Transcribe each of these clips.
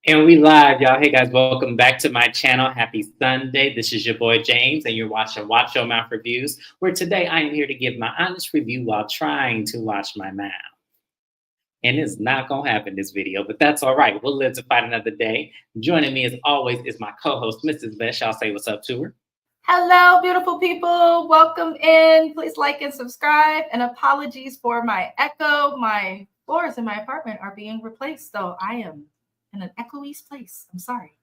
And we live, y'all. Hey guys, welcome back to my channel. Happy Sunday. This is your boy James, and you're watching Watch Your Mouth Reviews, where today I am here to give my honest review while trying to watch my mouth. And it's not gonna happen this video, but that's all right. We'll live to fight another day. Joining me as always is my co-host, Mrs. Beth. Y'all say what's up to her. Hello, beautiful people. Welcome in. Please like and subscribe. And apologies for my echo. My floors in my apartment are being replaced, so I am in an echoey place. I'm sorry.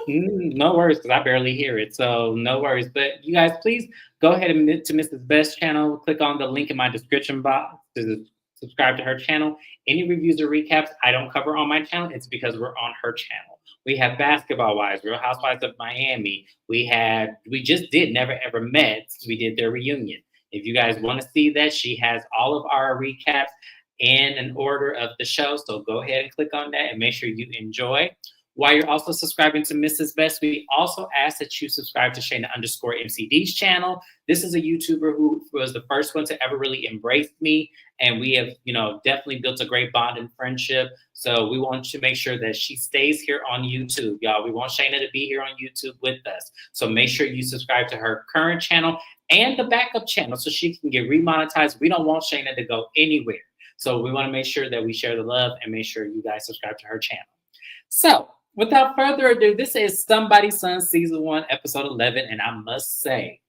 No worries, because I barely hear it. So no worries. But you guys, please go ahead and to Mrs. Best's channel. Click on the link in my description box to subscribe to her channel. Any reviews or recaps I don't cover on my channel, it's because we're on her channel. We have Basketball Wives, Real Housewives of Miami. We just did Never Ever Met. We did their reunion. If you guys want to see that, she has all of our recaps in an order of the show. So go ahead and click on that and make sure you enjoy. While you're also subscribing to Mrs. Best, we also ask that you subscribe to Shana_MCD's channel. This is a YouTuber who was the first one to ever really embrace me. And we have, definitely built a great bond and friendship. So we want to make sure that she stays here on YouTube, y'all. We want Shana to be here on YouTube with us. So make sure you subscribe to her current channel and the backup channel so she can get remonetized. We don't want Shana to go anywhere. So we want to make sure that we share the love and make sure you guys subscribe to her channel. So without further ado, this is Somebody's Son Season 1, Episode 11. And I must say,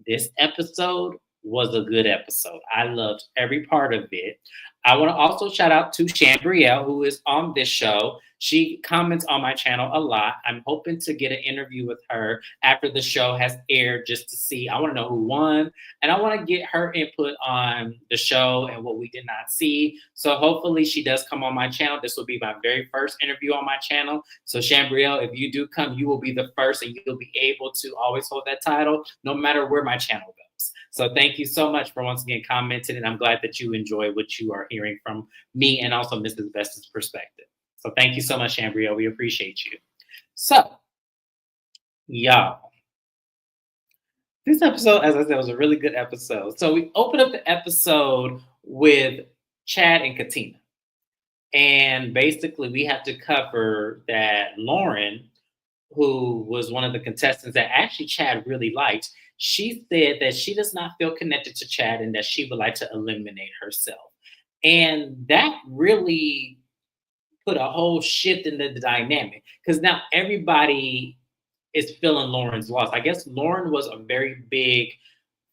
this episode was a good episode. I loved every part of it. I want to also shout out to Shana, who is on this show. She comments on my channel a lot. I'm hoping to get an interview with her after the show has aired just to see. I want to know who won. And I want to get her input on the show and what we did not see. So hopefully she does come on my channel. This will be my very first interview on my channel. So Shana, if you do come, you will be the first and you'll be able to always hold that title no matter where my channel goes. So thank you so much for once again commenting, and I'm glad that you enjoy what you are hearing from me and also Mrs. Best's perspective. So thank you so much, Shana. We appreciate you. So, y'all, this episode, as I said, was a really good episode. So we opened up the episode with Chad and Katina. And basically, we have to cover that Lauren, who was one of the contestants that actually Chad really liked, she said that she does not feel connected to Chad and that she would like to eliminate herself. And that really put a whole shift in the dynamic because now everybody is feeling Lauren's loss. I guess Lauren was a very big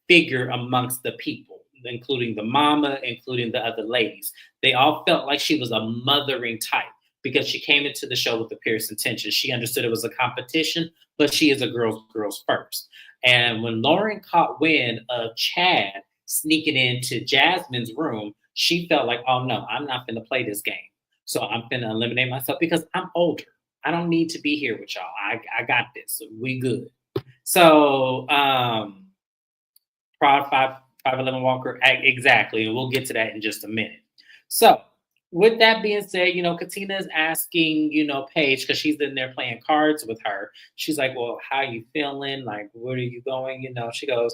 figure amongst the people, including the mama, including the other ladies. They all felt like she was a mothering type because she came into the show with the purest intention. She understood it was a competition, but she is a girls first. And when Lauren caught wind of Chad sneaking into Jasmine's room, she felt like, oh no, I'm not going to play this game. So I'm going to eliminate myself because I'm older. I don't need to be here with y'all. I got this. We good. So, Proud 5'11" Walker, exactly. And we'll get to that in just a minute. So, with that being said, Katina is asking, Paige, because she's in there playing cards with her. She's like, well, how you feeling? Like, where are you going? She goes,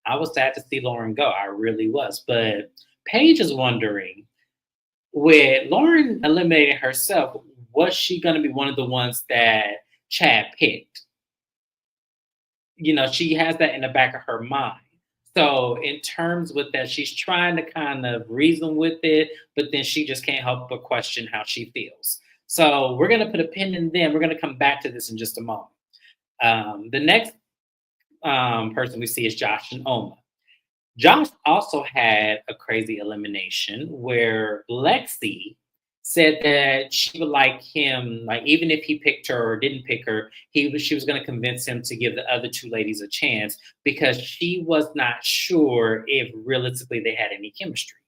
I was sad to see Lauren go. I really was. But Paige is wondering, with Lauren eliminating herself, was she going to be one of the ones that Chad picked? She has that in the back of her mind. So in terms with that, she's trying to kind of reason with it, but then she just can't help but question how she feels. So we're going to put a pin in them. We're going to come back to this in just a moment. The next person we see is Josh and Oma. Josh also had a crazy elimination where Lexi said that she would like him, like even if he picked her or didn't pick her, she was going to convince him to give the other two ladies a chance because she was not sure if realistically they had any chemistry.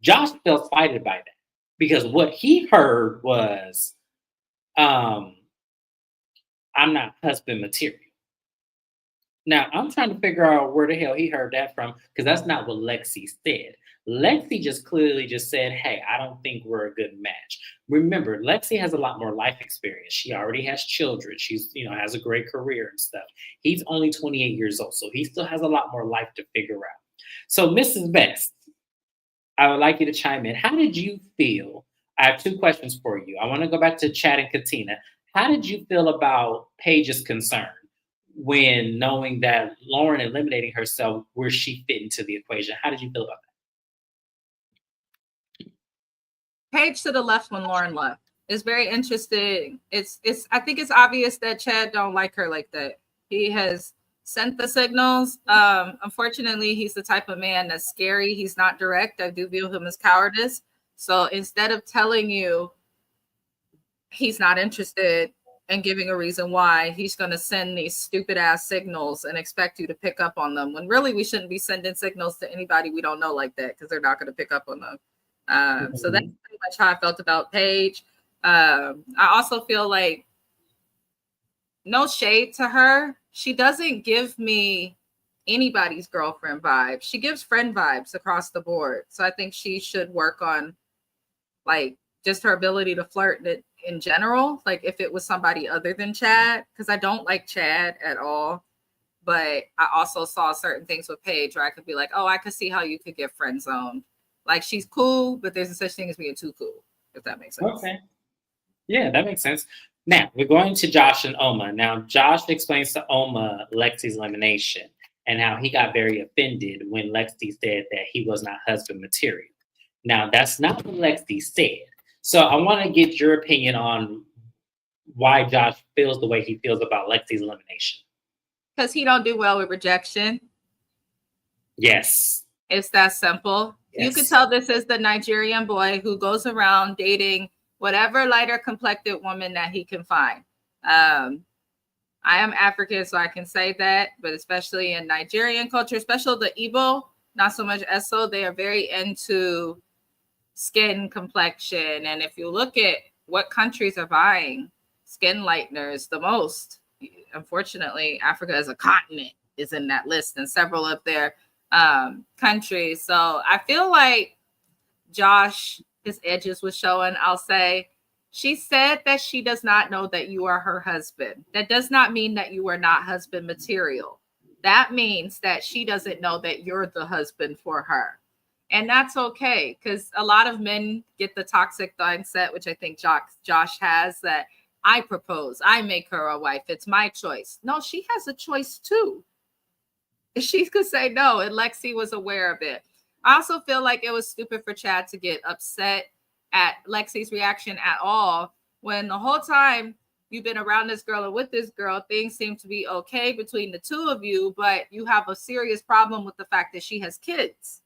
Josh felt slighted by that because what he heard was, I'm not husband material. Now, I'm trying to figure out where the hell he heard that from because that's not what Lexi said. Lexi just clearly just said, hey, I don't think we're a good match. Remember, Lexi has a lot more life experience. She already has children. She's, has a great career and stuff. He's only 28 years old, so he still has a lot more life to figure out. So, Mrs. Best, I would like you to chime in. How did you feel I have two questions for you. I want to go back to Chad and Katina. How did you feel about Paige's concern when knowing that Lauren eliminating herself, where she fit into the equation? How did you feel about Paige to the left when Lauren left. It's very interesting. It's I think it's obvious that Chad don't like her like that. He has sent the signals. Unfortunately, he's the type of man that's scary. He's not direct. I do view him as cowardice. So instead of telling you he's not interested and giving a reason why, he's going to send these stupid ass signals and expect you to pick up on them, when really we shouldn't be sending signals to anybody we don't know like that, because they're not going to pick up on them. that? So that's pretty much how I felt about Paige. I also feel like, no shade to her, she doesn't give me anybody's girlfriend vibes. She gives friend vibes across the board. So I think she should work on like just her ability to flirt in general. Like if it was somebody other than Chad, because I don't like Chad at all. But I also saw certain things with Paige where I could be like, oh, I could see how you could get friend zoned. Like she's cool, but there's a such thing as being too cool, if that makes sense. Okay. Yeah, that makes sense. Now we're going to Josh and Oma. Now Josh explains to Oma Lexi's elimination and how he got very offended when Lexi said that he was not husband material. Now that's not what Lexi said. So I want to get your opinion on why Josh feels the way he feels about Lexi's elimination. Because he don't do well with rejection. Yes. It's that simple. Yes. You could tell this is the Nigerian boy who goes around dating whatever lighter complected woman that he can find. I am African, so I can say that, but especially in Nigerian culture, especially the Igbo, not so much Eso, they are very into skin complexion. And if you look at what countries are buying skin lighteners the most, unfortunately, Africa as a continent is in that list and several of their countries. So I feel like Josh, his edges was showing. I'll say, she said that she does not know that you are her husband. That does not mean that you are not husband material. That means that she doesn't know that you're the husband for her. And that's okay, because a lot of men get the toxic mindset, which I think Josh has, that I propose, I make her a wife, it's my choice. No, she has a choice too. She could say no, and Lexi was aware of it. I also feel like it was stupid for Chad to get upset at Lexi's reaction at all, when the whole time you've been around this girl and with this girl, things seem to be okay between the two of you, but you have a serious problem with the fact that she has kids.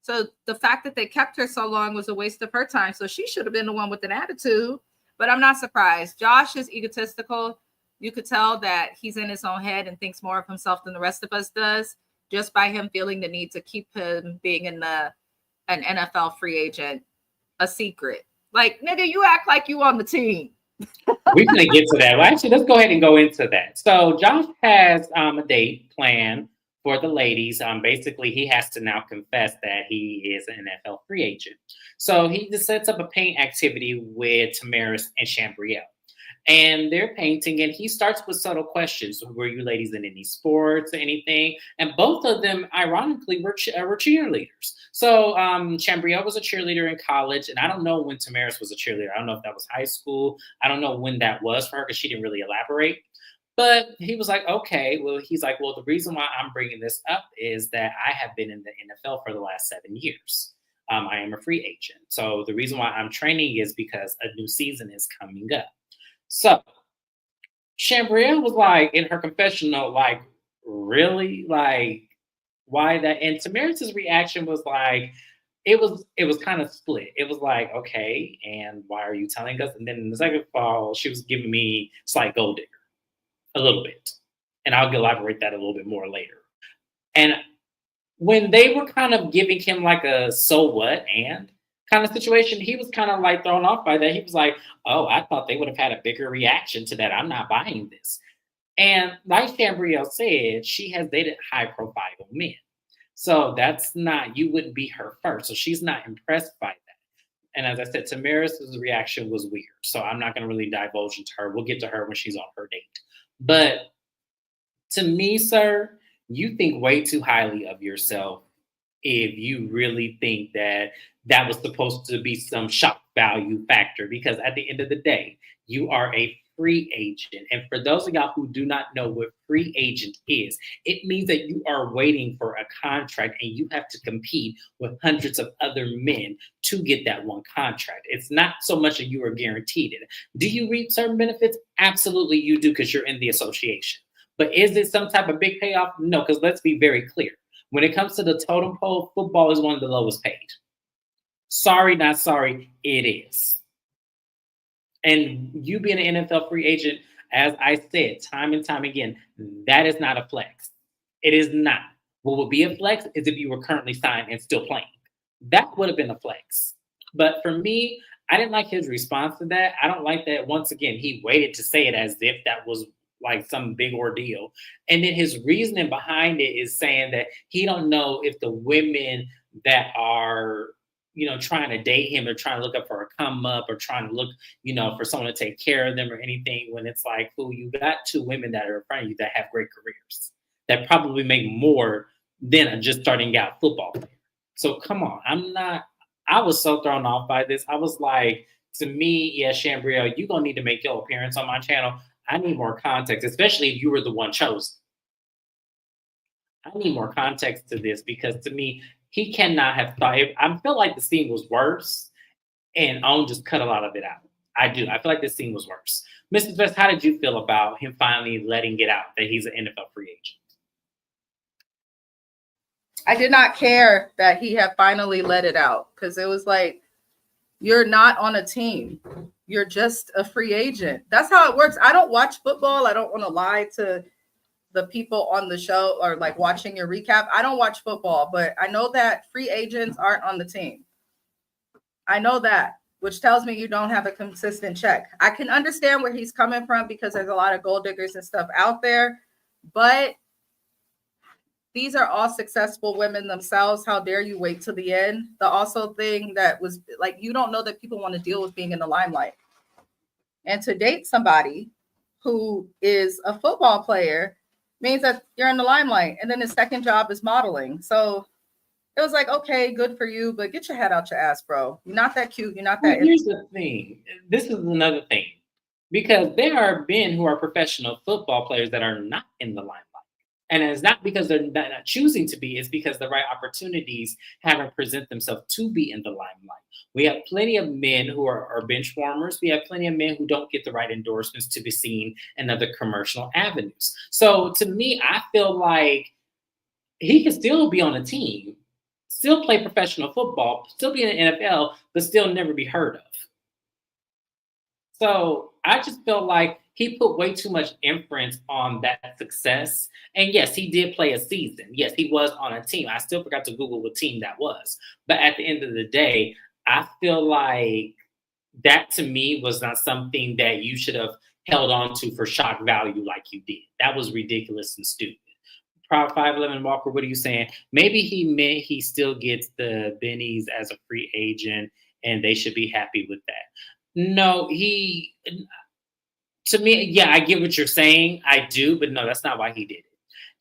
So the fact that they kept her so long was a waste of her time. So she should have been the one with an attitude, but I'm not surprised. Josh is egotistical. You could tell that he's in his own head and thinks more of himself than the rest of us does, just by him feeling the need to keep him being an NFL free agent a secret. Like, nigga, you act like you on the team. We're going to get to that. Well, actually, let's go ahead and go into that. So Josh has a date planned for the ladies. Basically, he has to now confess that he is an NFL free agent. So he just sets up a paint activity with Tamaris and Chambrielle. And they're painting, and he starts with subtle questions. Were you ladies in any sports or anything? And both of them, ironically, were cheerleaders. So Chambrielle was a cheerleader in college, and I don't know when Tamaris was a cheerleader. I don't know if that was high school. I don't know when that was for her, because she didn't really elaborate. But he was like, okay, well, he's like, well, the reason why I'm bringing this up is that I have been in the NFL for the last 7 years. I am a free agent. So the reason why I'm training is because a new season is coming up. So Chambrielle was like, in her confessional, like, really? Like, why that? And Tamaris's reaction was like, it was kind of split. It was like, okay, and why are you telling us? And then in the second fall, she was giving me slight gold digger a little bit. And I'll elaborate that a little bit more later. And when they were kind of giving him like a so what and kind of situation, he was kind of like thrown off by that. He was like, oh, I thought they would have had a bigger reaction to that. I'm not buying this. And like Chambrielle said, she has dated high profile men. So that's not, you wouldn't be her first. So she's not impressed by that. And as I said, Tamaris' reaction was weird. So I'm not going to really divulge into her. We'll get to her when she's on her date. But to me, sir, you think way too highly of yourself if you really think that that was supposed to be some shock value factor, because at the end of the day, you are a free agent. And for those of y'all who do not know what free agent is, it means that you are waiting for a contract and you have to compete with hundreds of other men to get that one contract. It's not so much that you are guaranteed it. Do you reap certain benefits? Absolutely, you do, because you're in the association. But is it some type of big payoff? No, because let's be very clear. When it comes to the totem pole, football is one of the lowest paid. Sorry, not sorry, it is. And you being an NFL free agent, as I said time and time again, that is not a flex. It is not. What would be a flex is if you were currently signed and still playing. That would have been a flex. But for me, I didn't like his response to that. I don't like that. Once again, he waited to say it as if that was like some big ordeal. And then his reasoning behind it is saying that he don't know if the women that are, trying to date him or trying to look up for a come up or trying to look, for someone to take care of them or anything, when it's like, oh, you got two women that are in front of you that have great careers that probably make more than a just starting out football player. So come on, I was so thrown off by this. I was like, to me, yeah, Chambriel, you're going to need to make your appearance on my channel. I need more context, especially if you were the one chosen. I need more context to this, because to me, he cannot have thought. I feel like the scene was worse, and Owen just cut a lot of it out. I do. I feel like this scene was worse. Mrs. Best, how did you feel about him finally letting it out that he's an NFL free agent? I did not care that he had finally let it out, because it was like, you're not on a team. You're just a free agent. That's how it works. I don't watch football. I don't want to lie to the people on the show or like watching your recap. I don't watch football, but I know that free agents aren't on the team. I know that, which tells me you don't have a consistent check. I can understand where he's coming from, because there's a lot of gold diggers and stuff out there, but these are all successful women themselves. How dare you wait till the end? The also thing that was like, you don't know that people want to deal with being in the limelight. And to date somebody who is a football player means that you're in the limelight. And then his second job is modeling. So it was like, okay, good for you, but get your head out your ass, bro. You're not that cute. You're not that. Well, here's the thing. This is another thing. Because there are men who are professional football players that are not in the limelight. And it's not because they're not choosing to be, it's because the right opportunities haven't presented themselves to be in the limelight. We have plenty of men who are bench warmers. We have plenty of men who don't get the right endorsements to be seen in other commercial avenues. So to me, I feel like he can still be on a team, still play professional football, still be in the NFL, but still never be heard of. So I just feel like he put way too much inference on that success. And yes, he did play a season. Yes, he was on a team. I still forgot to Google what team that was. But at the end of the day, I feel like that to me was not something that you should have held on to for shock value like you did. That was ridiculous and stupid. Proud 5'11" Walker, what are you saying? Maybe he meant he still gets the bennies as a free agent and they should be happy with that. No, to me, yeah, I get what you're saying. I do, but no, that's not why he did it.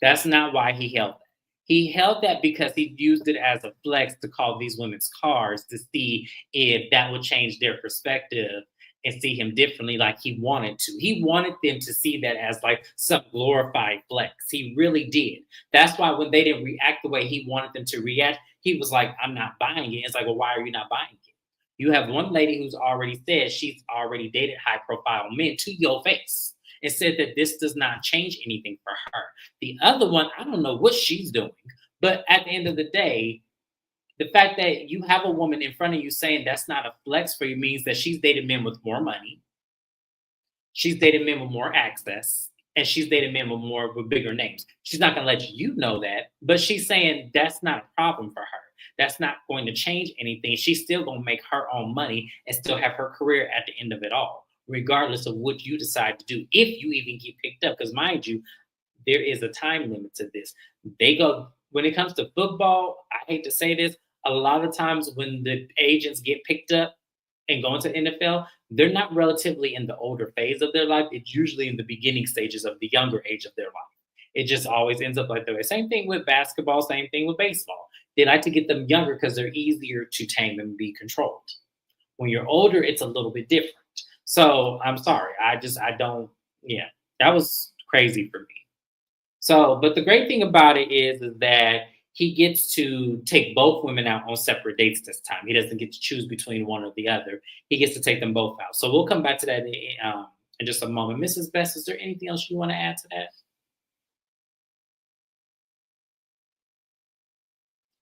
That's not why he held that. He held that because he used it as a flex to call these women's cars to see if that would change their perspective and see him differently like he wanted to. He wanted them to see that as like some glorified flex. He really did. That's why when they didn't react the way he wanted them to react, he was like, I'm not buying it. It's like, well, why are you not buying it? You have one lady who's already said she's already dated high-profile men to your face and said that this does not change anything for her. The other one, I don't know what she's doing, but at the end of the day, the fact that you have a woman in front of you saying that's not a flex for you means that she's dated men with more money, she's dated men with more access, and she's dated men with bigger names. She's not going to let you know that, but she's saying that's not a problem for her. That's not going to change anything. She's still going to make her own money and still have her career at the end of it all, regardless of what you decide to do, if you even get picked up. Because mind you, there is a time limit to this. When it comes to football, I hate to say this, a lot of times when the agents get picked up and go into the NFL, they're not relatively in the older phase of their life. It's usually in the beginning stages of the younger age of their life. It just always ends up like that. Same thing with basketball, same thing with baseball. They like to get them younger because they're easier to tame and be controlled. When you're older, it's a little bit different. So I'm sorry. I don't, yeah, that was crazy for me. So, but the great thing about it is that he gets to take both women out on separate dates this time. He doesn't get to choose between one or the other. He gets to take them both out. So we'll come back to that in just a moment. Mrs. Best, is there anything else you want to add to that?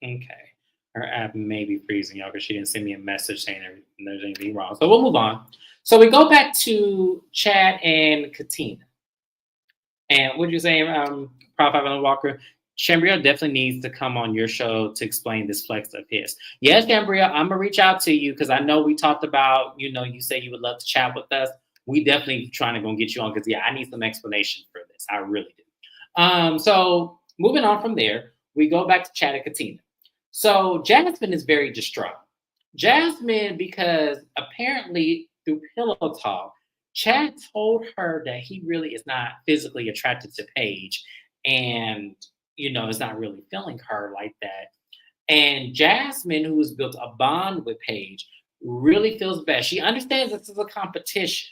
Okay. Her app may be freezing, y'all, because she didn't send me a message saying there's anything wrong. So we'll move on. So we go back to Chad and Katina. And what you say, Prof. Evan Walker? Shambria definitely needs to come on your show to explain this flex of his. Yes, Shambria, I'm gonna reach out to you because I know we talked about, you say you would love to chat with us. We definitely trying to go get you on because I need some explanation for this. I really do. So moving on from there, we go back to Chad and Katina. So Jasmine is very distraught. Jasmine, because apparently through pillow talk, Chad told her that he really is not physically attracted to Paige and, is not really feeling her like that. And Jasmine, who has built a bond with Paige, really feels bad. She understands this is a competition,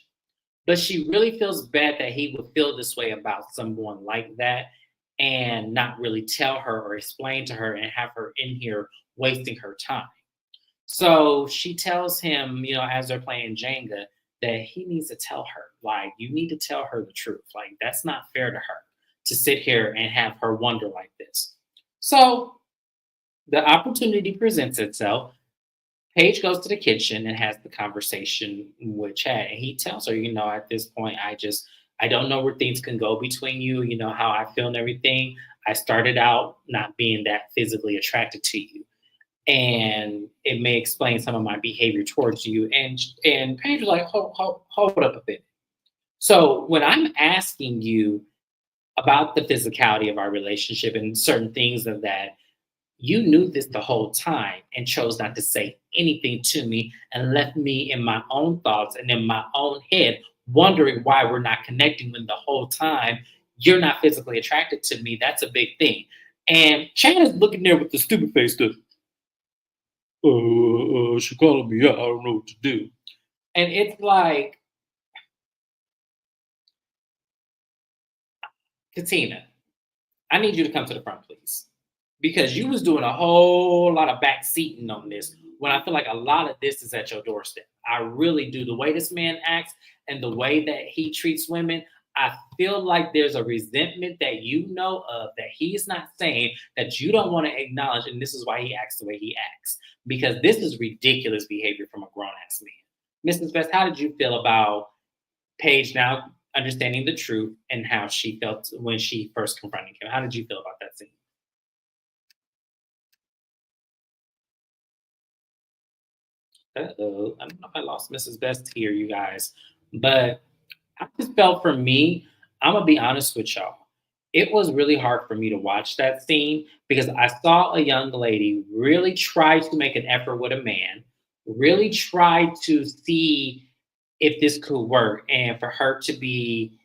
but she really feels bad that he would feel this way about someone like that and not really tell her or explain to her and have her in here wasting her time. So she tells him, as they're playing Jenga, that he needs to tell her, like, you need to tell her the truth. Like, that's not fair to her to sit here and have her wonder like this. So the opportunity presents itself. Paige goes to the kitchen and has the conversation with Chad. And he tells her, at this point, I don't know where things can go between you, how I feel and everything. I started out not being that physically attracted to you. And it may explain some of my behavior towards you. And Paige was like, hold up a bit. So when I'm asking you about the physicality of our relationship and certain things of that, you knew this the whole time and chose not to say anything to me and left me in my own thoughts and in my own head, wondering why we're not connecting when the whole time you're not physically attracted to me. That's a big thing. And Chad is looking there with the stupid face to, she calling me out. I don't know what to do. And it's like, Katina, I need you to come to the front, please. Because you was doing a whole lot of back seating on this when I feel like a lot of this is at your doorstep. I really do. The way this man acts and the way that he treats women, I feel like there's a resentment that you know of that he's not saying that you don't want to acknowledge. And this is why he acts the way he acts. Because this is ridiculous behavior from a grown-ass man. Mrs. Best, how did you feel about Paige now understanding the truth and how she felt when she first confronted him? How did you feel about that scene? Uh-oh. I don't know if I lost Mrs. Best here, you guys. But I just felt for me, I'm going to be honest with y'all. It was really hard for me to watch that scene because I saw a young lady really try to make an effort with a man, really try to see if this could work, and for her to be,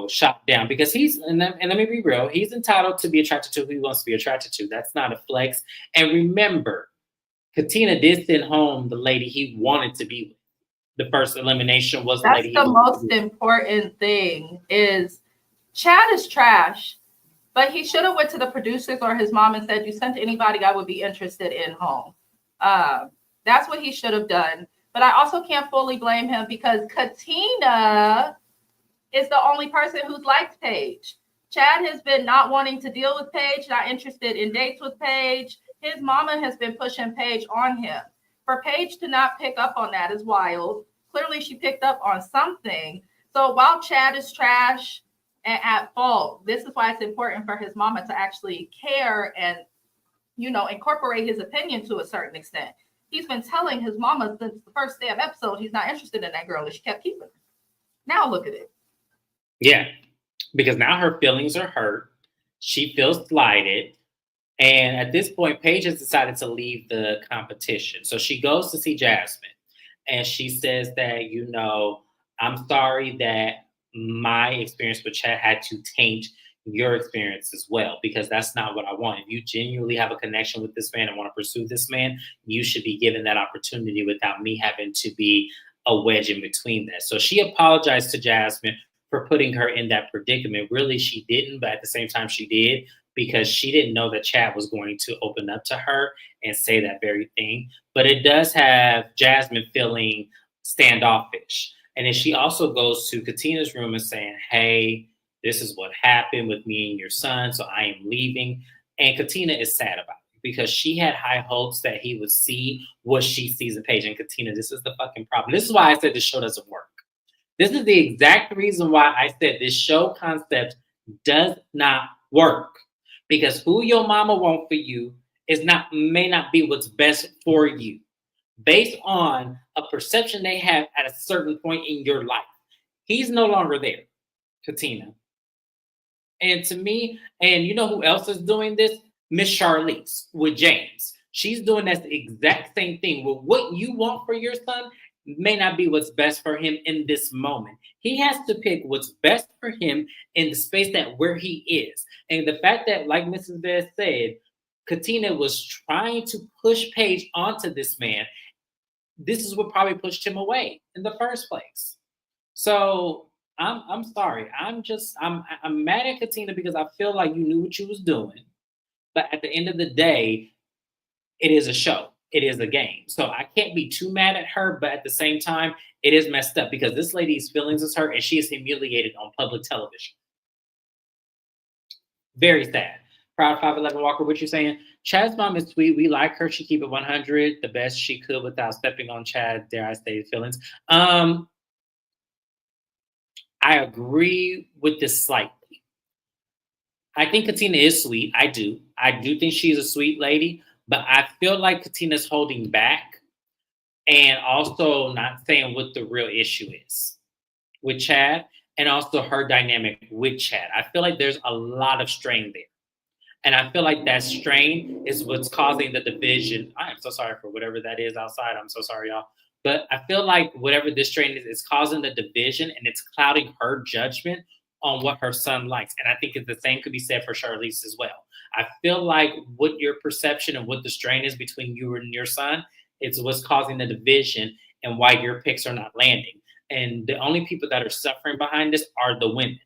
shot down because and let me be real, he's entitled to be attracted to who he wants to be attracted to. That's not a flex. And remember, Katina did send home the lady he wanted to be with. The first elimination was the lady he wanted to be with. That's the most important thing is Chad is trash, but he should have went to the producers or his mom and said, you sent anybody I would be interested in home. That's what he should have done. But I also can't fully blame him because Katina is the only person who's liked Paige. Chad has been not wanting to deal with Paige, not interested in dates with Paige. His mama has been pushing Paige on him. For Paige to not pick up on that is wild. Clearly, she picked up on something. So while Chad is trash and at fault, this is why it's important for his mama to actually care and, incorporate his opinion to a certain extent. He's been telling his mama since the first day of episode he's not interested in that girl, and she kept keeping her. Now look at it. Yeah, because now her feelings are hurt. She feels slighted. And at this point, Paige has decided to leave the competition. So she goes to see Jasmine. And she says that, I'm sorry that my experience with Chad had to taint your experience as well, because that's not what I want. If you genuinely have a connection with this man and want to pursue this man, you should be given that opportunity without me having to be a wedge in between that. So she apologized to Jasmine for putting her in that predicament. Really, she didn't, but at the same time, she did, because she didn't know that Chad was going to open up to her and say that very thing. But it does have Jasmine feeling standoffish. And then she also goes to Katina's room and saying, hey, this is what happened with me and your son, so I am leaving. And Katina is sad about it because she had high hopes that he would see what she sees in Paige. And Katina, this is the fucking problem. This is why I said this show doesn't work. This is the exact reason why I said this show concept does not work. Because who your mama want for you may not be what's best for you, based on a perception they have at a certain point in your life. He's no longer there, Katina. And to me, and you know who else is doing this? Miss Charlize with James. She's doing that exact same thing. Well, what you want for your son may not be what's best for him in this moment. He has to pick what's best for him in the space that where he is. And the fact that, like Mrs. Beth said, Katina was trying to push Paige onto this man, this is what probably pushed him away in the first place. So I'm sorry. I'm mad at Katina because I feel like you knew what you was doing. But at the end of the day, it is a show. It is a game. So I can't be too mad at her, but at the same time, it is messed up because this lady's feelings is hurt and she is humiliated on public television. Very sad. Proud 5'11" Walker, what you saying? Chad's mom is sweet. We like her. She keep it 100 the best she could without stepping on Chad, dare I say, feelings. I agree with this slightly. I think Katina is sweet. I do. I do think she's a sweet lady, but I feel like Katina's holding back and also not saying what the real issue is with Chad and also her dynamic with Chad. I feel like there's a lot of strain there. And I feel like that strain is what's causing the division. I am so sorry for whatever that is outside. I'm so sorry, y'all. But I feel like whatever this strain is, it's causing the division and it's clouding her judgment on what her son likes. And I think the same could be said for Charlize as well. I feel like what your perception and what the strain is between you and your son is what's causing the division and why your picks are not landing. And the only people that are suffering behind this are the women.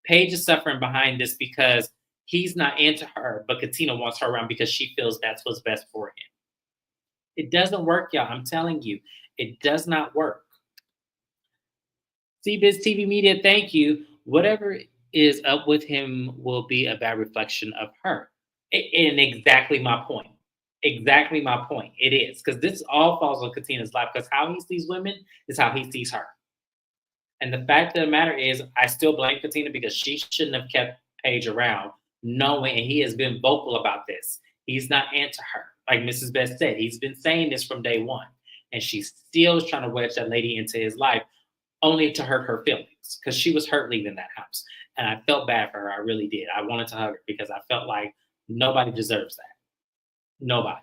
Paige is suffering behind this because he's not into her, but Katina wants her around because she feels that's what's best for him. It doesn't work, y'all. I'm telling you, it does not work. CBiz TV Media, thank you. Whatever is up with him will be a bad reflection of her. And exactly my point. Exactly my point. It is. Because this all falls on Katina's life. Because how he sees women is how he sees her. And the fact of the matter is, I still blame Katina because she shouldn't have kept Paige around, knowing, and he has been vocal about this. He's not into her. Like Mrs. Best said, he's been saying this from day one. And she still is trying to wedge that lady into his life, only to hurt her feelings because she was hurt leaving that house. And I felt bad for her. I really did. I wanted to hug her because I felt like nobody deserves that. Nobody.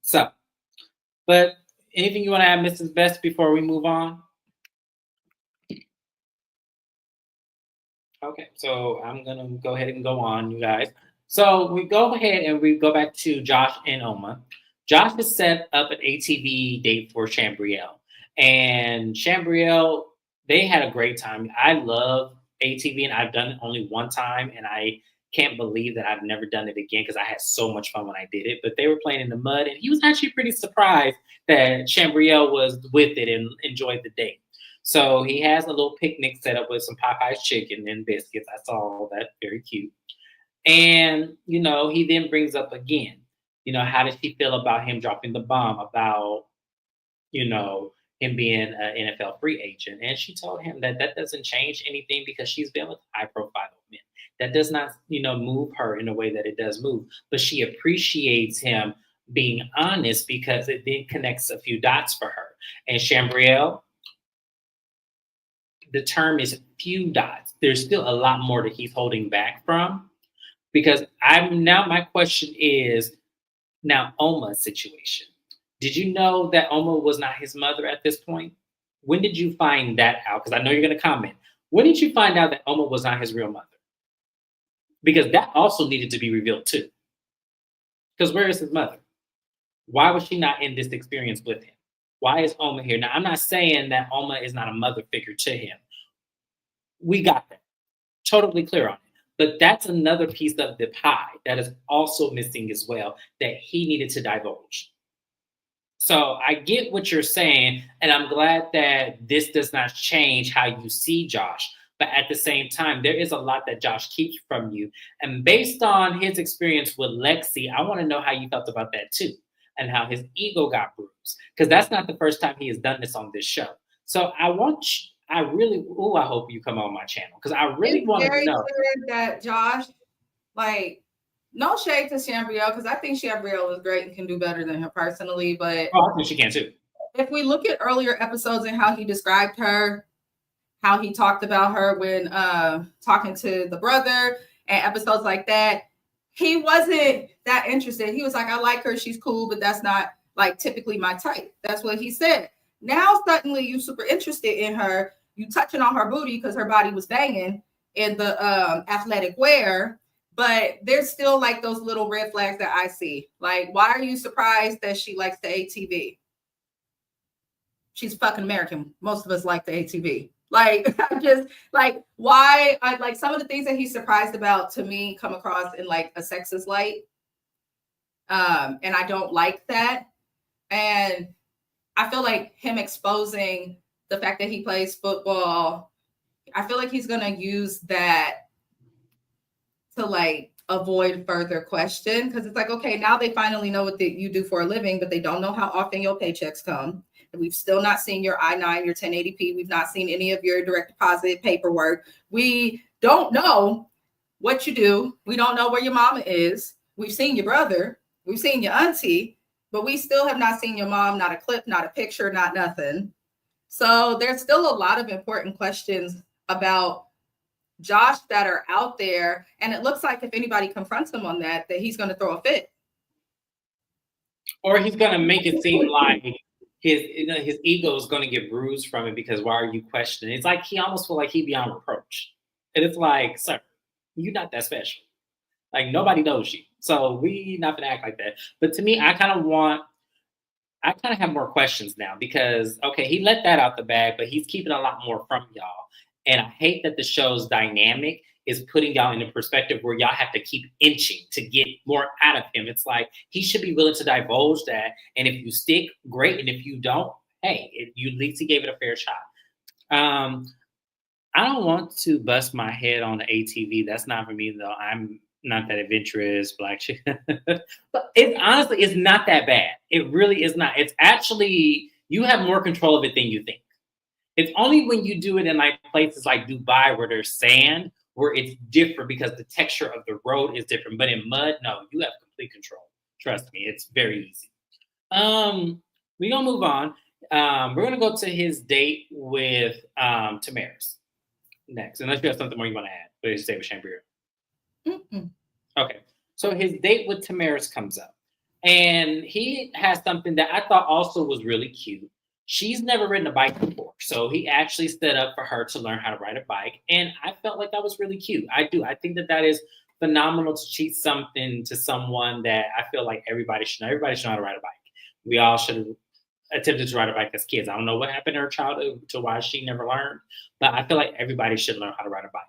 So, but anything you want to add, Mrs. Best, before we move on? Okay, so I'm going to go ahead and go on, you guys. So we go ahead and we go back to Josh and Oma. Josh has set up an ATV date for Chambrielle. And Chambrielle, they had a great time. I love ATV, and I've done it only one time, and I can't believe that I've never done it again because I had so much fun when I did it. But they were playing in the mud, and he was actually pretty surprised that Chambrielle was with it and enjoyed the date. So he has a little picnic set up with some Popeye's chicken and biscuits. I saw all that. Very cute. And, you know, he then brings up again, you know, how does she feel about him dropping the bomb about, you know, him being an NFL free agent? And she told him that that doesn't change anything because she's been with high profile men. That does not, you know, move her in a way that it does move. But she appreciates him being honest because it then connects a few dots for her. And Chambrielle, the term is few dots. There's still a lot more that he's holding back from because my question is now Oma's situation. Did you know that Oma was not his mother at this point? When did you find that out? Because I know you're going to comment. When did you find out that Oma was not his real mother? Because that also needed to be revealed too. Because where is his mother? Why was she not in this experience with him? Why is Oma here? Now, I'm not saying that Oma is not a mother figure to him. We got that. Totally clear on it. But that's another piece of the pie that is also missing as well that he needed to divulge. So I get what you're saying, and I'm glad that this does not change how you see Josh. But at the same time, there is a lot that Josh keeps from you. And based on his experience with Lexi, I want to know how you felt about that too, and how his ego got bruised. Because that's not the first time he has done this on this show. So I really, I hope you come on my channel because I really want to very know. clear that Josh, like, no shade to Shambrielle, because I think Shambrielle is great and can do better than her personally. But I think she can too. If we look at earlier episodes and how he described her, how he talked about her when talking to the brother and episodes like that, he wasn't that interested. He was like, I like her, she's cool, but that's not like typically my type. That's what he said. Now suddenly you super interested in her. You touching on her booty because her body was banging in the athletic wear. But there's still like those little red flags that I see. Like, why are you surprised that she likes the ATV? She's fucking American. Most of us like the ATV. Like, just like why? Like some of the things that he's surprised about to me come across in like a sexist light, and I don't like that. And I feel like him exposing the fact that he plays football, I feel like he's gonna use that to like avoid further question, because it's like, okay, now they finally know what you do for a living, but they don't know how often your paychecks come. And we've still not seen your I-9, your 1080p. We've not seen any of your direct deposit paperwork. We don't know what you do. We don't know where your mama is. We've seen your brother. We've seen your auntie, but we still have not seen your mom, not a clip, not a picture, not nothing. So there's still a lot of important questions about Josh that are out there. And it looks like if anybody confronts him on that he's going to throw a fit. Or he's going to make it seem like his ego is going to get bruised from it because why are you questioning? It's like he almost feel like he beyond reproach. And it's like, sir, you're not that special. Like nobody knows you. So we not going to act like that. But to me, I kind of have more questions now because, okay, he let that out the bag, but he's keeping a lot more from y'all. And I hate that the show's dynamic is putting y'all in a perspective where y'all have to keep inching to get more out of him. It's like he should be willing to divulge that. And if you stick, great. And if you don't, hey, you at least he gave it a fair shot. I don't want to bust my head on the ATV. That's not for me, though. I'm not that adventurous, black chick. But honestly, it's not that bad. It really is not. It's actually, you have more control of it than you think. It's only when you do it in like places like Dubai where there's sand, where it's different because the texture of the road is different. But in mud, no, you have complete control. Trust me, it's very easy. We're gonna move on. We're gonna go to his date with Tamaris next, unless you have something more you want to add. But his date with Shambria. Okay, so his date with Tamaris comes up, and he has something that I thought also was really cute. She's never ridden a bike before, so he actually stood up for her to learn how to ride a bike, and I felt like that was really cute. I do. I think that is phenomenal to teach something to someone that I feel like everybody should know. Everybody should know how to ride a bike. We all should have attempted to ride a bike as kids. I don't know what happened in her childhood to why she never learned, but I feel like everybody should learn how to ride a bike.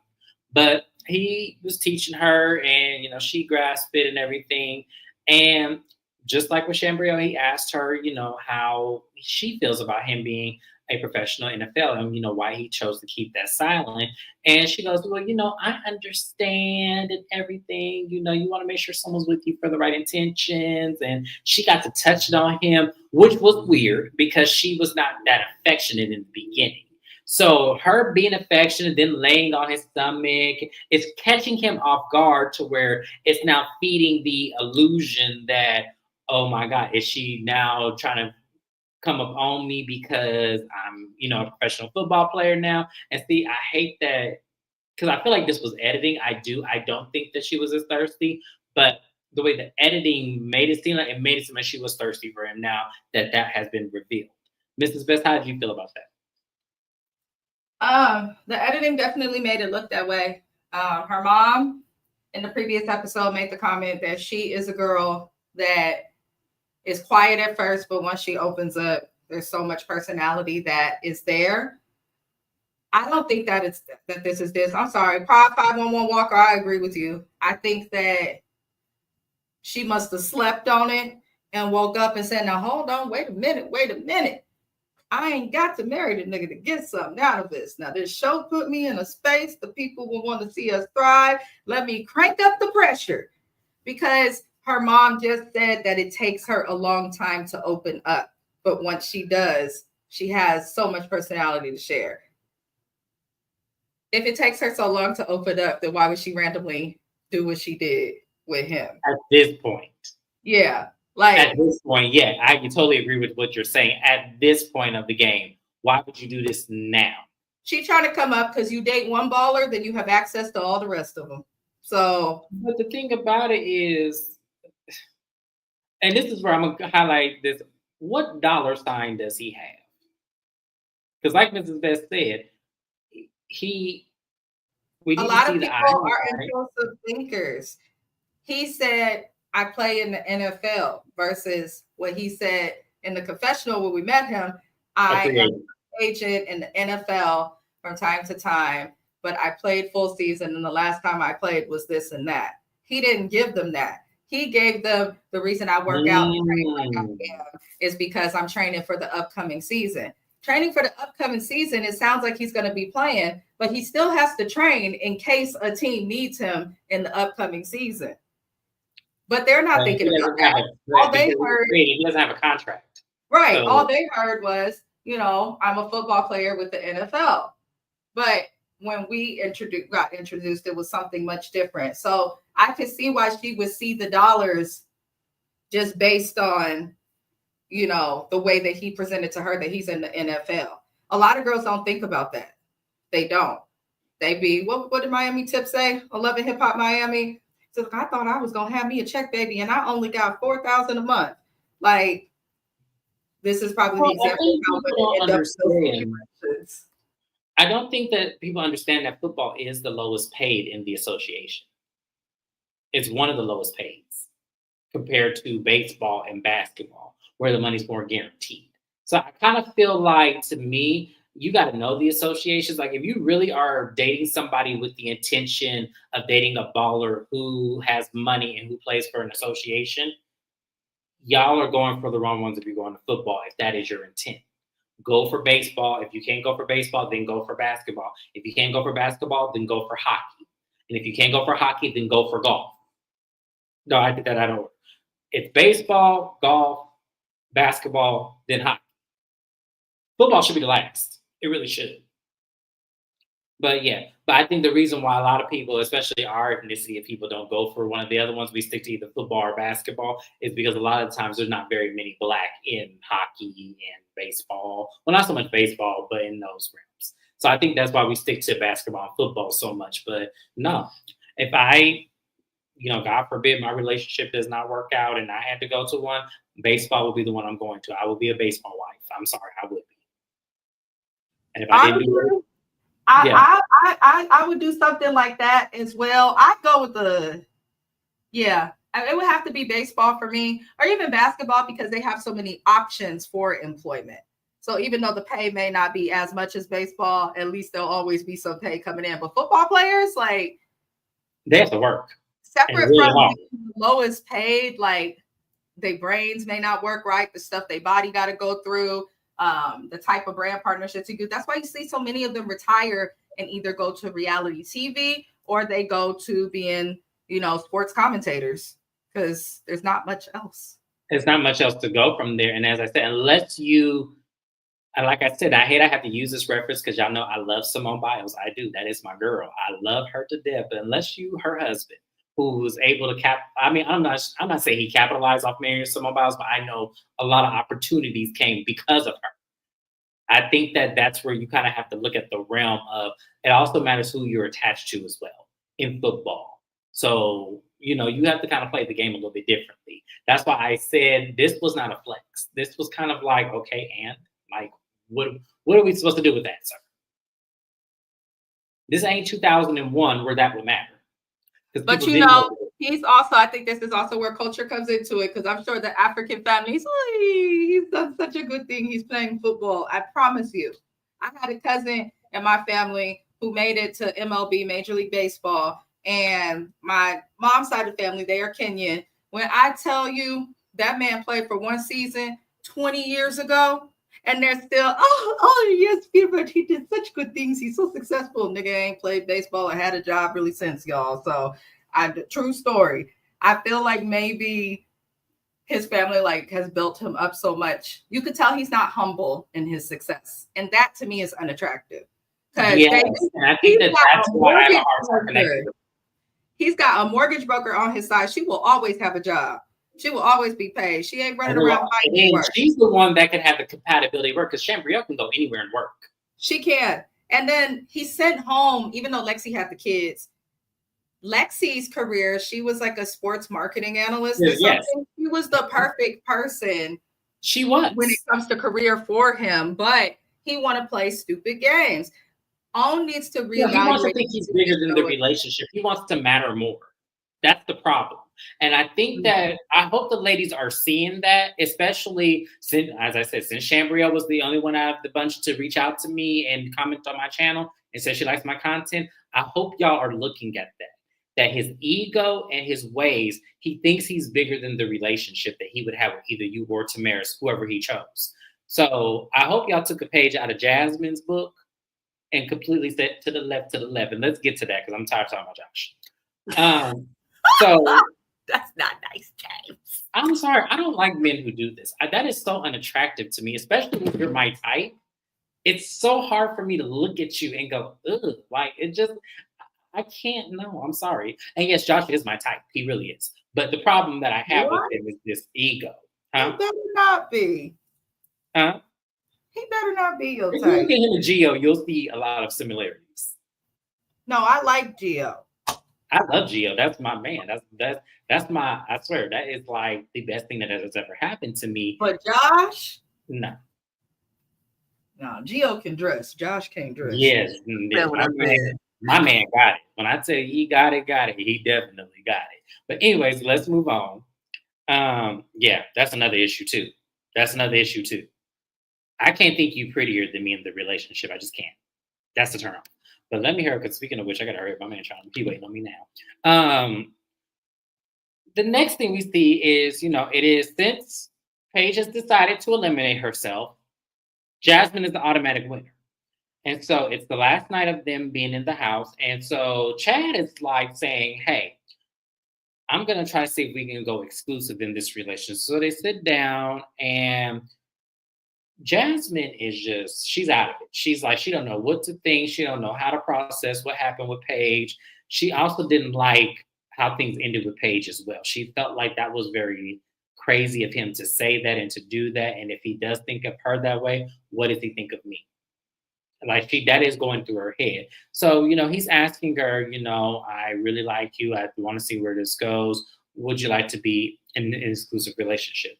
But he was teaching her, and she grasped it and everything, and just like with Shambria, he asked her, how she feels about him being a professional NFL and, why he chose to keep that silent. And she goes, well, I understand and everything. You want to make sure someone's with you for the right intentions. And she got to touch it on him, which was weird because she was not that affectionate in the beginning. So her being affectionate, then laying on his stomach, it's catching him off guard to where it's now feeding the illusion that, oh my God, is she now trying to come up on me because I'm, a professional football player now? And see, I hate that because I feel like this was editing. I don't think that she was as thirsty, but the way the editing made it seem like she was thirsty for him now that has been revealed. Mrs. Best, how did you feel about that? The editing definitely made it look that way. Her mom in the previous episode made the comment that she is a girl that is quiet at first, but once she opens up, there's so much personality that is there. I don't think that this is this. I'm sorry, Pride 511 Walker. I agree with you. I think that she must have slept on it and woke up and said, "Now hold on, wait a minute. I ain't got to marry the nigga to get something out of this. Now this show put me in a space the people will want to see us thrive. Let me crank up the pressure," because her mom just said that it takes her a long time to open up, but once she does, she has so much personality to share. If it takes her so long to open up, then why would she randomly do what she did with him? At this point. Yeah. Like at this point, yeah, I can totally agree with what you're saying. At this point of the game, why would you do this now? She's trying to come up because you date one baller, then you have access to all the rest of them. So, but the thing about it is, and this is where I'm going to highlight this, what dollar sign does he have? Because like Mrs. Best said, a lot of people are impulsive thinkers. He said, "I play in the NFL," versus what he said in the confessional when we met him, "I am an agent in the NFL from time to time, but I played full season, and the last time I played was this and that." He didn't give them that. He gave them the reason I work out and train like I am is because I'm training for the upcoming season. Training for the upcoming season, it sounds like he's going to be playing, but he still has to train in case a team needs him in the upcoming season. But they're not thinking about that. All they heard, he doesn't have a contract. Right. So, all they heard was, I'm a football player with the NFL. But when we got introduced, it was something much different. So I could see why she would see the dollars just based on, the way that he presented to her that he's in the NFL. A lot of girls don't think about that. They don't. They be, what did Miami Tip say? 11 Hip Hop Miami. So I thought I was going to have me a check, baby, and I only got $4,000 a month. Like, this is probably the example of how I don't think that people understand that football is the lowest paid in the association. It's one of the lowest pays compared to baseball and basketball, where the money's more guaranteed. So I kind of feel like, to me, you got to know the associations. Like, if you really are dating somebody with the intention of dating a baller who has money and who plays for an association, y'all are going for the wrong ones if you're going to football, if that is your intent. Go for baseball. If you can't go for baseball, then go for basketball. If you can't go for basketball, then go for hockey. And if you can't go for hockey, then go for golf. No, I did that out of order. It's baseball, golf, basketball, then hockey. Football should be the last. It really should. But I think the reason why a lot of people, especially our ethnicity of people, don't go for one of the other ones, we stick to either football or basketball, is because a lot of the times there's not very many Black in hockey and baseball. Well, not so much baseball, but in those realms. So I think that's why we stick to basketball and football so much. But no, if I, God forbid my relationship does not work out and I had to go to one, baseball will be the one I'm going to. I will be a baseball wife. I'm sorry, I would be. And if I didn't do it, I would do something like that as well. I'd go with it would have to be baseball for me, or even basketball, because they have so many options for employment. So even though the pay may not be as much as baseball, at least there'll always be some pay coming in. But football players, like, they have to work. Separate really from the lowest paid, like, their brains may not work right, the stuff their body got to go through. The type of brand partnerships you do. That's why you see so many of them retire and either go to reality TV or they go to being, sports commentators, because there's not much else. There's not much else to go from there. And as I said, unless you, like I said, I have to use this reference because y'all know I love Simone Biles. I do. That is my girl. I love her to death. But unless you, her husband, who was able to I'm not saying he capitalized off marrying Simone Biles, but I know a lot of opportunities came because of her. I think that's where you kind of have to look at the realm of, it also matters who you're attached to as well in football. So, you have to kind of play the game a little bit differently. That's why I said this was not a flex. This was kind of like, okay, and like, what are we supposed to do with that, sir? This ain't 2001 where that would matter. But you know, he's also, I think this is also where culture comes into it, because I'm sure the African families, he's done such a good thing. He's playing football. I promise you. I had a cousin in my family who made it to MLB, Major League Baseball. And my mom's side of the family, they are Kenyan. When I tell you that man played for one season 20 years ago, and they're still, yes, but he did such good things. He's so successful. Nigga ain't played baseball or had a job really since, y'all. So, true story. I feel like maybe his family like has built him up so much. You could tell he's not humble in his success, and that to me is unattractive. Because I think that's why I have a hard time connecting. He's got a mortgage broker on his side. She will always have a job. She will always be paid. She ain't running around fighting work. She's the one that can have the compatibility work, because Shambria can go anywhere and work. She can. And then he sent home, even though Lexi had the kids, Lexi's career, she was like a sports marketing analyst or something. Yes. She was the perfect person. She was. When it comes to career for him, but he want to play stupid games. Own needs to reevaluate. He wants to think he's bigger than the relationship. He wants to matter more. That's the problem. And I think that I hope the ladies are seeing that, especially since, as I said, since Shambria was the only one out of the bunch to reach out to me and comment on my channel and say she likes my content. I hope y'all are looking at that his ego and his ways, he thinks he's bigger than the relationship that he would have with either you or Tamaris, whoever he chose. So I hope y'all took a page out of Jasmine's book and completely said to the left. And let's get to that, because I'm tired of talking about Josh. So that's not nice, James. I'm sorry. I don't like men who do this. That is so unattractive to me, especially if you're my type. It's so hard for me to look at you and go, ugh, like it just, I can't, no, I'm sorry. And yes, Josh is my type. He really is. But the problem that I have with him is this ego. Huh? He better not be. Huh? He better not be your type. If you look at him and Geo, you'll see a lot of similarities. No, I like Geo. I love Geo. That's my man. That's my, I swear, that is like the best thing that has ever happened to me. But Josh? No. No, Geo can dress. Josh can't dress. Yes. My man got it. When I tell you he got it. He definitely got it. But anyways, let's move on. Yeah, that's another issue too. I can't think you prettier than me in the relationship. I just can't. That's the turn off. But let me hear, because speaking of which, I got to hurry up. My man trying to keep waiting on me now. The next thing we see is, it is since Paige has decided to eliminate herself, Jasmine is the automatic winner. And so it's the last night of them being in the house. And so Chad is like saying, hey, I'm going to try to see if we can go exclusive in this relationship. So they sit down, and Jasmine is just, she's out of it. She's like, she don't know what to think. She don't know how to process what happened with Paige. She also didn't like how things ended with Paige as well. She felt like that was very crazy of him to say that and to do that. And if he does think of her that way, what does he think of me? Like that is going through her head. So, he's asking her, I really like you. I want to see where this goes. Would you like to be in an exclusive relationship?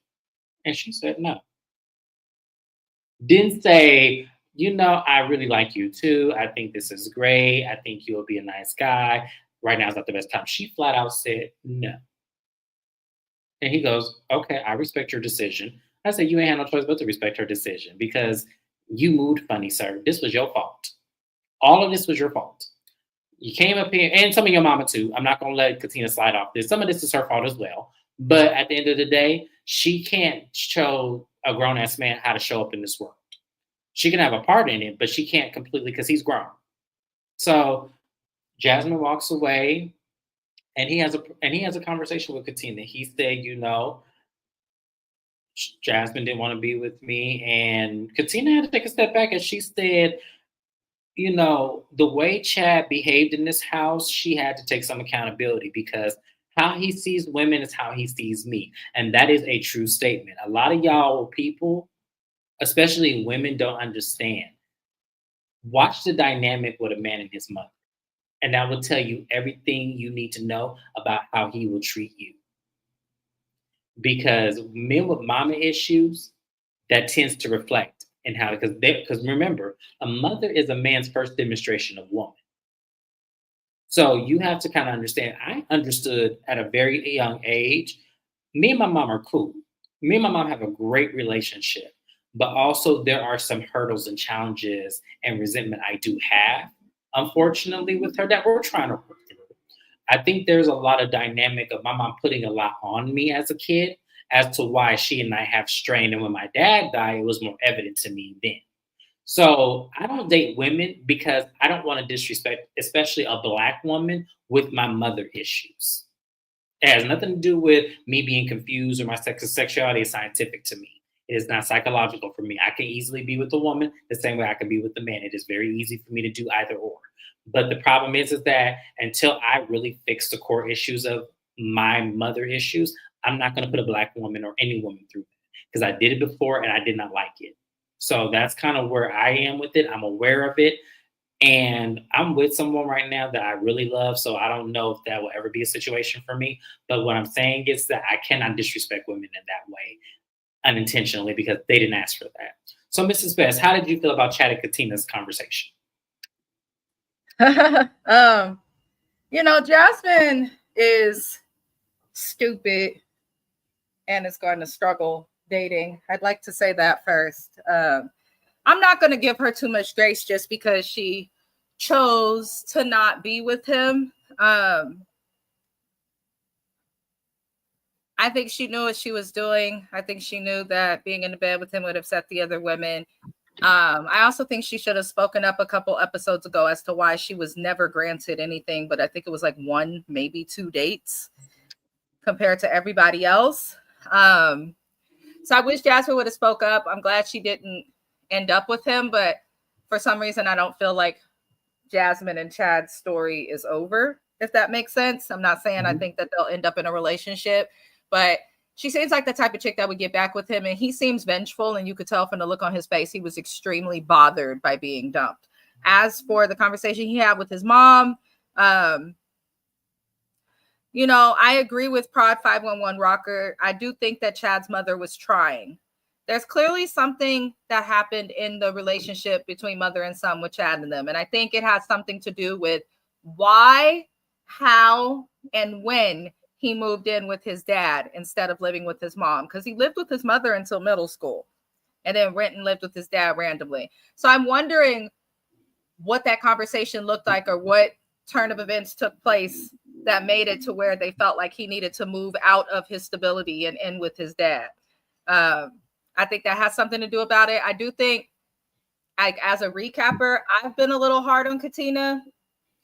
And she said no. Didn't say, I really like you too. I think this is great. I think you'll be a nice guy. Right now is not the best time. She flat out said no. And he goes, okay, I respect your decision. I said, you ain't had no choice but to respect her decision, because you moved funny, sir. This was your fault. All of this was your fault. You came up here, and some of your mama too. I'm not going to let Katina slide off this. Some of this is her fault as well. But at the end of the day, she can't show a grown-ass man how to show up in this world. She can have a part in it, but she can't completely, because he's grown. So Jasmine walks away, and he has a conversation with Katina. He said, Jasmine didn't want to be with me, and Katina had to take a step back, and she said, the way Chad behaved in this house, she had to take some accountability, because how he sees women is how he sees me. And that is a true statement. A lot of y'all people, especially women, don't understand. Watch the dynamic with a man and his mother, and that will tell you everything you need to know about how he will treat you. Because men with mama issues, that tends to reflect in how, because remember, a mother is a man's first demonstration of woman. So you have to kind of understand. I understood at a very young age, me and my mom are cool. Me and my mom have a great relationship, but also there are some hurdles and challenges and resentment I do have, unfortunately, with her that we're trying to work through. I think there's a lot of dynamic of my mom putting a lot on me as a kid as to why she and I have strain. And when my dad died, it was more evident to me then. So I don't date women because I don't want to disrespect, especially a black woman with my mother issues. It has nothing to do with me being confused or my sexuality is scientific to me. It is not psychological for me. I can easily be with a woman the same way I can be with a man. It is very easy for me to do either or. But the problem is that until I really fix the core issues of my mother issues, I'm not going to put a black woman or any woman through that because I did it before and I did not like it. So that's kind of where I am with it. I'm aware of it. And I'm with someone right now that I really love. So I don't know if that will ever be a situation for me. But what I'm saying is that I cannot disrespect women in that way unintentionally because they didn't ask for that. So, Mrs. Best, how did you feel about Chad and Katina's conversation? Jasmine is stupid and is going to struggle dating. I'd like to say that first. I'm not going to give her too much grace just because she chose to not be with him. I think she knew what she was doing. I think she knew that being in the bed with him would upset the other women. I also think she should have spoken up a couple episodes ago as to why she was never granted anything, but I think it was like 1, maybe 2 dates compared to everybody else. So I wish Jasmine would have spoke up. I'm glad she didn't end up with him, but for some reason I don't feel like Jasmine and Chad's story is over, if that makes sense. I'm not saying I think that they'll end up in a relationship, but she seems like the type of chick that would get back with him, and he seems vengeful, and you could tell from the look on his face he was extremely bothered by being dumped. As for the conversation he had with his mom, I agree with Prod 511 Rocker. I do think that Chad's mother was trying. There's clearly something that happened in the relationship between mother and son with Chad and them. And I think it has something to do with why, how, and when he moved in with his dad instead of living with his mom. Because he lived with his mother until middle school and then went and lived with his dad randomly. So I'm wondering what that conversation looked like or what turn of events took place that made it to where they felt like he needed to move out of his stability and in with his dad. I think that has something to do about it. I do think, like, as a recapper, I've been a little hard on Katina,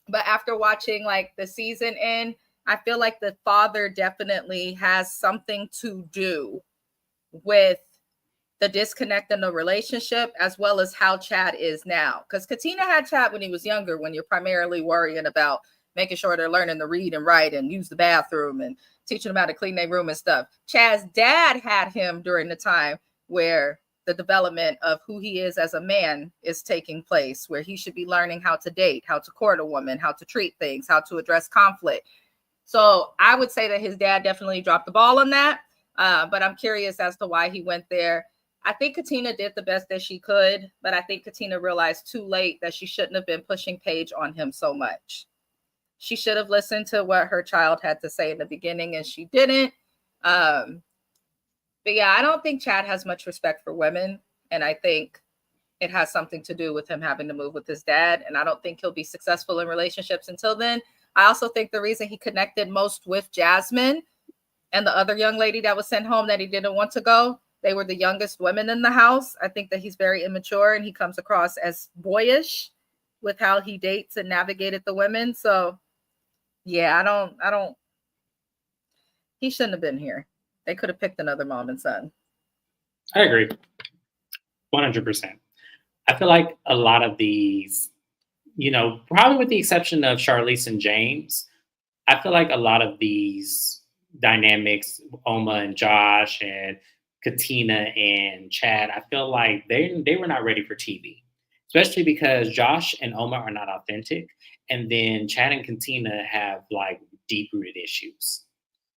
but after watching like the season end, I feel like the father definitely has something to do with the disconnect in the relationship, as well as how Chad is now. Because Katina had Chad when he was younger, when you're primarily worrying about making sure they're learning to read and write and use the bathroom and teaching them how to clean their room and stuff. Chad's dad had him during the time where the development of who he is as a man is taking place, where he should be learning how to date, how to court a woman, how to treat things, how to address conflict. So I would say that his dad definitely dropped the ball on that. But I'm curious as to why he went there. I think Katina did the best that she could, but I think Katina realized too late that she shouldn't have been pushing Paige on him so much. She should have listened to what her child had to say in the beginning, and she didn't. But yeah, I don't think Chad has much respect for women, and I think it has something to do with him having to move with his dad, and I don't think he'll be successful in relationships until then. I also think the reason he connected most with Jasmine and the other young lady that was sent home that he didn't want to go, they were the youngest women in the house. I think that he's very immature and he comes across as boyish with how he dates and navigated the women. So yeah, I don't, he shouldn't have been here. They could have picked another mom and son. I agree. 100%. I feel like a lot of these, probably with the exception of Charlize and James, I feel like a lot of these dynamics, Oma and Josh and Katina and Chad, I feel like they were not ready for TV, especially because Josh and Oma are not authentic. And then Chad and Katina have like deep-rooted issues.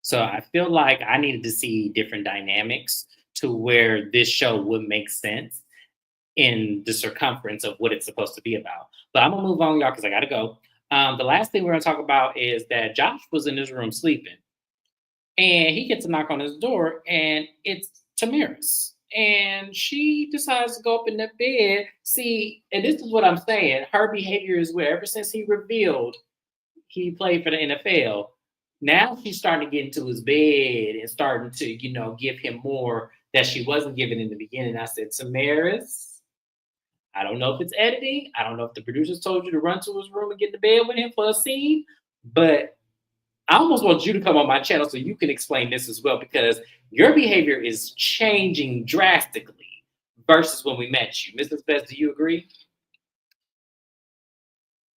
So I feel like I needed to see different dynamics to where this show would make sense in the circumference of what it's supposed to be about. But I'm gonna move on, y'all, because I gotta go. The last thing we're going to talk about is that Josh was in his room sleeping, and he gets a knock on his door, and it's Tamaris. And she decides to go up in the bed. See, and this is what I'm saying. Her behavior is where ever since he revealed he played for the NFL, now she's starting to get into his bed and starting to, give him more that she wasn't giving in the beginning. I said, Tamaris, I don't know if it's editing. I don't know if the producers told you to run to his room and get to bed with him for a scene, but I almost want you to come on my channel so you can explain this as well, because your behavior is changing drastically versus when we met you. Mrs. Best, do you agree?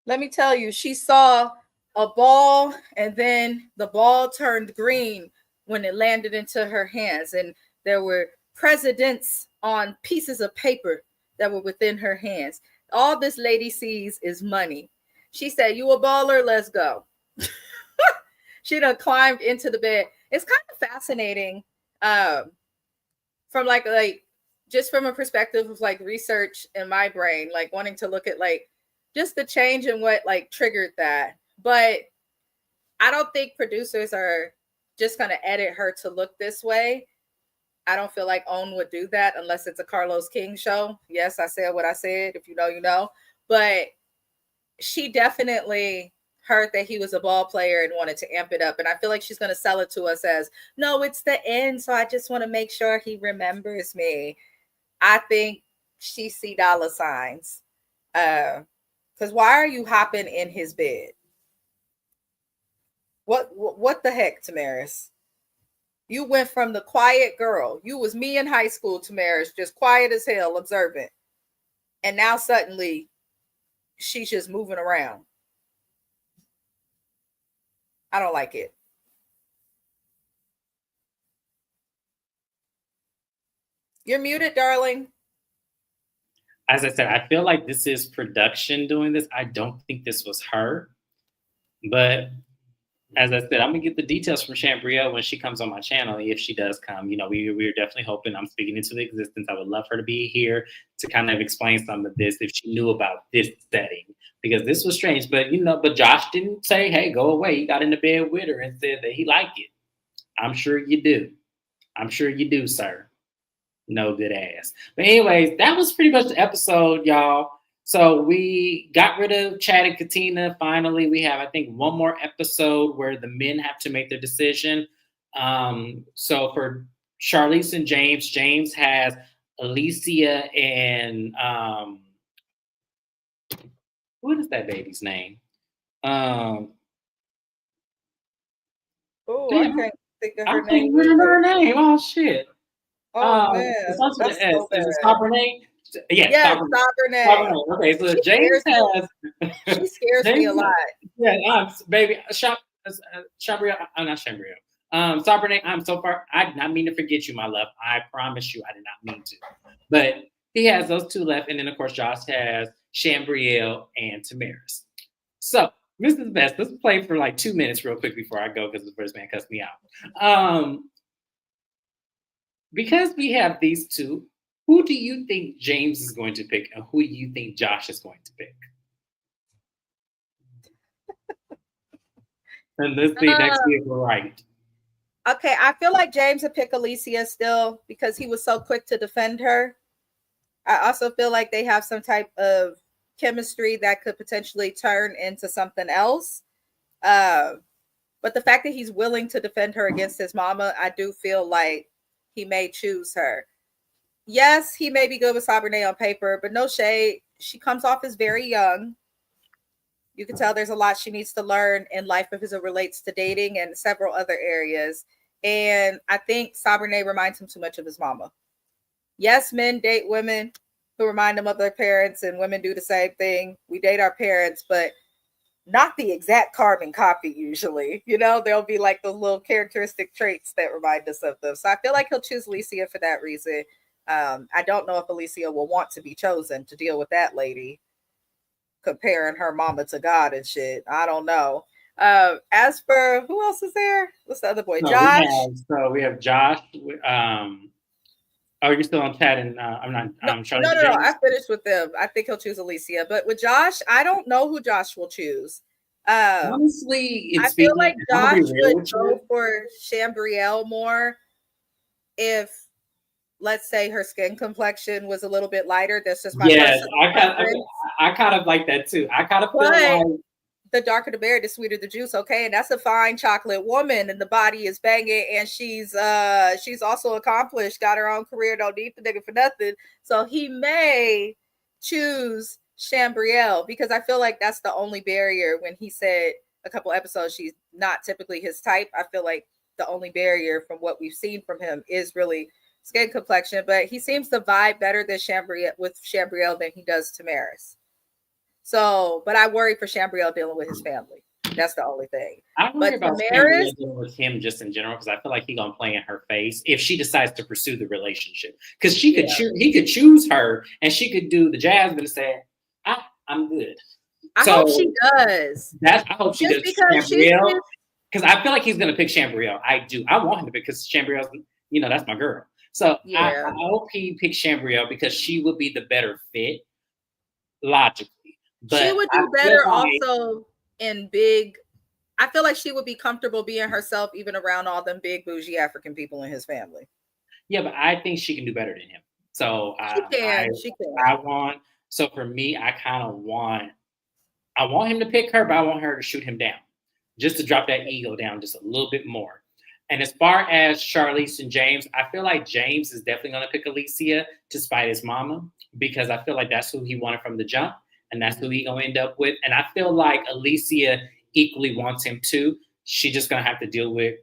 Let me tell you, she saw a ball and then the ball turned green when it landed into her hands. And there were presidents on pieces of paper that were within her hands. All this lady sees is money. She said, "You a baller? Let's go." She done climbed into the bed. It's kind of fascinating from like just from a perspective of like research in my brain, like wanting to look at like just the change in what like triggered that. But I don't think producers are just going to edit her to look this way. I don't feel like OWN would do that unless it's a Carlos King show. Yes, I said what I said. If you know, you know. But she definitely heard that he was a ball player and wanted to amp it up. And I feel like she's going to sell it to us as, no, it's the end. So I just want to make sure he remembers me. I think she see dollar signs. Because why are you hopping in his bed? What the heck, Tamaris? You went from the quiet girl. You was me in high school, Tamaris, just quiet as hell, observant. And now suddenly she's just moving around. I don't like it. You're muted, darling. As I said, I feel like this is production doing this. I don't think this was her. But as I said, I'm gonna get the details from Chambrielle when she comes on my channel. If she does come, we're definitely hoping. I'm speaking into the existence. I would love her to be here to kind of explain some of this if she knew about this setting, because this was strange. But but Josh didn't say, "Hey, go away." He got into bed with her and said that he liked it. I'm sure you do. I'm sure you do, sir. No good ass. But anyways, that was pretty much the episode, y'all. So we got rid of Chad and Katina. Finally, we have, I think, one more episode where the men have to make their decision. So for Charlize and James, James has Alicia and what is that baby's name? Oh, I can't think of her I name. can't remember her name. Oh shit. Oh man, that's so is it Cabernet? Yes, Cabernet. Okay, so James has. She scares me a lot. Yeah, baby, Chambrielle. I'm not Chambrielle. Cabernet. I'm so far. I did not mean to forget you, my love. I promise you, I did not mean to. But he has those two left, and then of course Josh has Chambrielle and Tamaris. So, Mrs. Best, let's play for like 2 minutes real quick before I go because the first man cussed me out. Because we have these two, who do you think James is going to pick, and who do you think Josh is going to pick? And let's see next week, we're right. Okay, I feel like James would pick Alicia still because he was so quick to defend her. I also feel like they have some type of chemistry that could potentially turn into something else. But the fact that he's willing to defend her against his mama, I do feel like he may choose her. Yes, he may be good with Cabernet on paper, but no shade. She comes off as very young. You can tell there's a lot she needs to learn in life as it relates to dating and several other areas. And I think Cabernet reminds him too much of his mama. Yes, men date women who remind them of their parents, and women do the same thing. We date our parents, but not the exact carbon copy usually. There'll be like the little characteristic traits that remind us of them. So I feel like he'll choose Alicia for that reason. I don't know if Alicia will want to be chosen to deal with that lady, comparing her mama to God and shit. I don't know. As for who else is there? What's the other boy? Josh. We have Josh. Oh, you're still on chat, and I'm not. No. I finished with them. I think he'll choose Alicia, but with Josh, I don't know who Josh will choose. Honestly, I it's feel speaking. like I'm gonna be Josh real would with go you. for Chambrielle more if, let's say, her skin complexion was a little bit lighter. That's just my Yes, personal I kind of, preference. I kind of like that too. I kind of feel But like the darker the berry, the sweeter the juice. Okay, and that's a fine chocolate woman, and the body is banging, and she's also accomplished, got her own career, don't need the nigga for nothing. So he may choose Chambrielle because I feel like that's the only barrier. When he said a couple episodes she's not typically his type, I feel like the only barrier from what we've seen from him is really skin complexion. But he seems to vibe better than Chambrielle than he does Tamaris. So, but I worry for Chambrielle dealing with his family. That's the only thing. I don't But worry about Tamaris, Gabrielle dealing with him just in general because I feel like he's gonna play in her face if she decides to pursue the relationship. Because she could choose, he could choose her, and she could do the Jasmine and say, "I'm good." I hope she does. I hope she Just does because Chambrielle because I feel like he's gonna pick Chambrielle. I do. I want him to pick because Chambrielle's, that's my girl. So I hope he picks Chambrielle because she would be the better fit logically. But she would do better also in big. I feel like she would be comfortable being herself even around all them big bougie African people in his family. Yeah, but I think she can do better than him. So she can. I want. So for me, I want him to pick her, but I want her to shoot him down, just to drop that ego down just a little bit more. And as far as Charlize and James, I feel like James is definitely going to pick Alicia to spite his mama because I feel like that's who he wanted from the jump, and that's who he gonna end up with. And I feel like Alicia equally wants him too. She just gonna have to deal with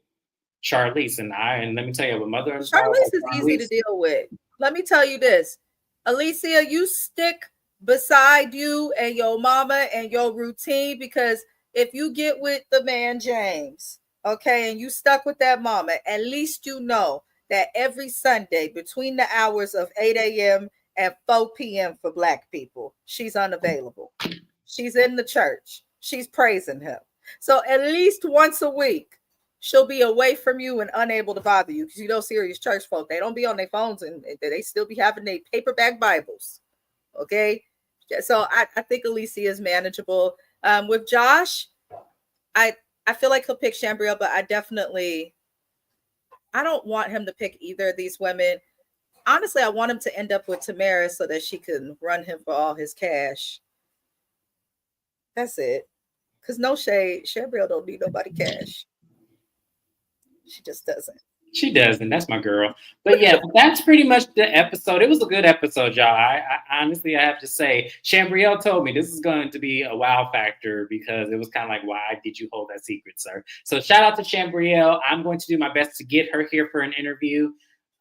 Charlize, and let me tell you, a mother and Charlize is easy to deal with. Let me tell you this, Alicia, you stick beside you and your mama and your routine, because if you get with the man James, okay, and you stuck with that mama, at least you know that every Sunday between the hours of 8 a.m. and 4 p.m. for Black people, she's unavailable. She's in the church. She's praising him. So at least once a week, she'll be away from you and unable to bother you, because serious church folk, they don't be on their phones and they still be having their paperback Bibles. Okay. So I think Alicia is manageable. With Josh, I feel like he'll pick Chambrielle, but I don't want him to pick either of these women. Honestly, I want him to end up with Tamaris so that she can run him for all his cash. That's it. Because no shade, Chambrielle don't need nobody cash. She just doesn't. She doesn't. That's my girl. But yeah, that's pretty much the episode. It was a good episode, y'all. I honestly, I have to say, Chambrielle told me this is going to be a wow factor because it was kind of like, why did you hold that secret, sir? So shout out to Chambrielle. I'm going to do my best to get her here for an interview.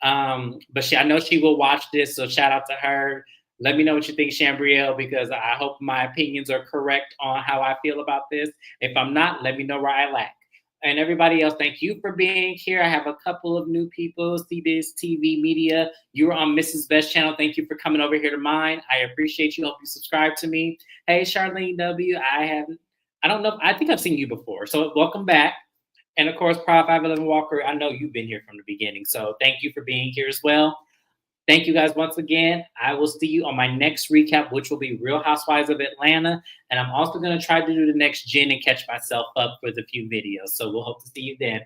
But I know she will watch this, so shout out to her. Let me know what you think, Chambrielle, because I hope my opinions are correct on how I feel about this. If I'm not, let me know where I lack. And everybody else, thank you for being here. I have a couple of new people, CBiz TV Media. You were on Mrs. Best channel. Thank you for coming over here to mine. I appreciate you. Hope you subscribe to me. Hey, Charlene W. I don't know. I think I've seen you before. So welcome back. And of course, Prof 511 Walker, I know you've been here from the beginning. So thank you for being here as well. Thank you guys once again. I will see you on my next recap, which will be Real Housewives of Atlanta. And I'm also going to try to do the next Jen and catch myself up with a few videos. So we'll hope to see you then.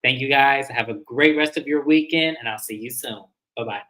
Thank you guys. Have a great rest of your weekend, and I'll see you soon. Bye-bye.